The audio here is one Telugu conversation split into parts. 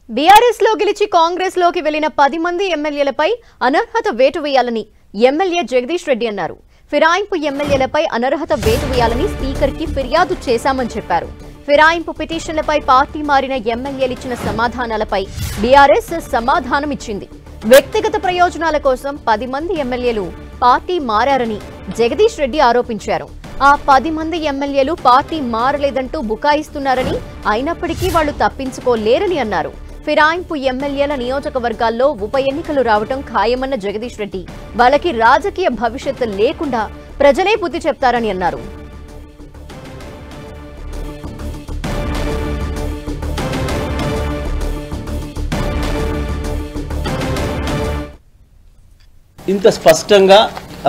బీఆర్ఎస్ లో గెలిచి కాంగ్రెస్ లోకి వెళ్లిన 10 మంది ఎమ్మెల్యేలపై అనర్హత వేటు వేయాలని ఎమ్మెల్యే జగదీష్ రెడ్డి అన్నారు. ఫిరాయింపు ఎమ్మెల్యేలపై అనర్హత వేటు వేయాలని స్పీకర్ కి ఫిర్యాదు చేశామని చెప్పారు. ఫిరాయింపు పిటిషన్లపై పార్టీ మారిన ఎమ్మెల్యేలు ఇచ్చిన సమాధానాలపై బీఆర్ఎస్ సమాధానం ఇచ్చింది. వ్యక్తిగత ప్రయోజనాల కోసం 10 మంది ఎమ్మెల్యేలు పార్టీ మారారని జగదీష్ రెడ్డి ఆరోపించారు. ఆ 10 మంది ఎమ్మెల్యేలు పార్టీ మారలేదంటూ బుకాయిస్తున్నారని, అయినప్పటికీ వాళ్లు తప్పించుకోలేరని అన్నారు. ఫిరాయింపు ఎమ్మెల్యేల నియోజకవర్గాల్లో ఉప ఎన్నికలు రావటం ఖాయమన్న జగదీష్ రెడ్డి వాళ్ళకి రాజకీయ భవిష్యత్తు లేకుండా ప్రజలే బుద్ధి చెప్తారని అన్నారు. ఇంత స్పష్టంగా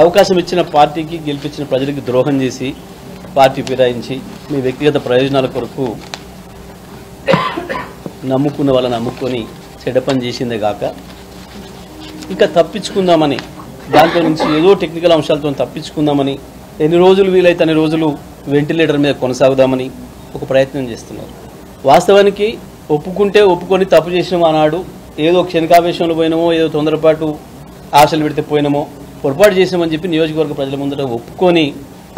అవకాశం ఇచ్చిన పార్టీకి గెలిపించిన ప్రజలకు ద్రోహం చేసి పార్టీ ఫిరాయించి మీ వ్యక్తిగత ప్రయోజనాల కొరకు నమ్ముకున్న వాళ్ళని నమ్ముకొని చెడపని చేసిందే కాక ఇంకా తప్పించుకుందామని దాంట్లో నుంచి ఏదో టెక్నికల్ అంశాలతో తప్పించుకుందామని ఎన్ని రోజులు వీలైతే అన్ని రోజులు వెంటిలేటర్ మీద కొనసాగుదామని ఒక ప్రయత్నం చేస్తున్నారు. వాస్తవానికి ఒప్పుకొని తప్పు చేసినాం అన్నాడు, ఏదో క్షణికావేశంలో పోయినామో, ఏదో తొందరపాటు ఆశలు పెడితే పోయినామో, పొరపాటు చేసినామని చెప్పి నియోజకవర్గ ప్రజల ముందర ఒప్పుకొని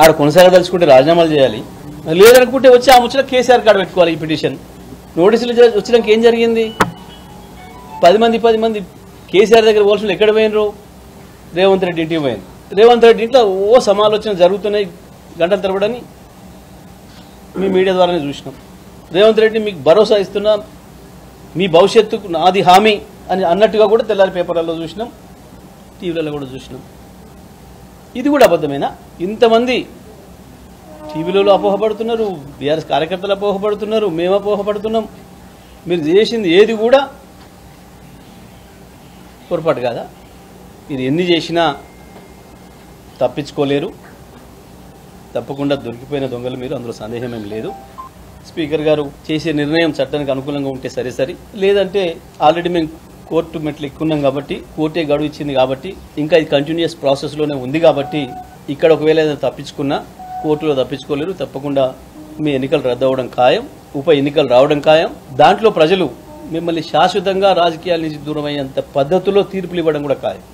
ఆడ కొనసాగదలుచుకుంటే రాజీనామాలు చేయాలి, లేదనుకుంటే వచ్చి ఆ ముచ్చట కేసీఆర్ కాడ పెట్టుకోవాలి. ఈ పిటిషన్ నోటీసులు వచ్చినాక ఏం జరిగింది? 10 మంది కేసీఆర్ దగ్గర పోల్సిన ఎక్కడ పోయినరు? రేవంత్ రెడ్డి ఇంటికి పోయింది. రేవంత్ రెడ్డి ఇంట్లో ఓ సమాలోచన జరుగుతున్నాయి గంటల తరబడని మీ మీడియా ద్వారానే చూసినాం. రేవంత్ రెడ్డి మీకు భరోసా ఇస్తున్నా, మీ భవిష్యత్తుకు నాది హామీ అని అన్నట్టుగా కూడా తెల్లారి పేపర్లలో చూసినాం, టీవీలలో కూడా చూసినాం. ఇది కూడా అబద్ధమేనా? ఇంతమంది టీవీలలో అపోహపడుతున్నారు, బీఆర్ఎస్ కార్యకర్తలు అపోహపడుతున్నారు, మేము అపోహపడుతున్నాం. మీరు చేసింది ఏది కూడా పొరపాటు కాదా? మీరు ఎన్ని చేసినా తప్పించుకోలేరు. తప్పకుండా దొరికిపోయిన దొంగలు మీరు, అందులో సందేహం ఏం లేదు. స్పీకర్ గారు చేసే నిర్ణయం చట్టానికి అనుకూలంగా ఉంటే సరే, లేదంటే ఆల్రెడీ మేము కోర్టు మెట్లు ఎక్కున్నాం కాబట్టి, కోర్టే గడువు ఇచ్చింది కాబట్టి, ఇంకా ఇది కంటిన్యూస్ ప్రాసెస్లోనే ఉంది కాబట్టి, ఇక్కడ ఒకవేళ తప్పించుకున్నా కోర్టులో తప్పించుకోలేరు. తప్పకుండా మీ ఎన్నికలు రద్దు అవ్వడం ఖాయం, ఉప ఎన్నికలు రావడం ఖాయం. దాంట్లో ప్రజలు మిమ్మల్ని శాశ్వతంగా రాజకీయాల నుంచి దూరం అయ్యేంత పద్ధతిలో తీర్పులు ఇవ్వడం కూడా ఖాయం.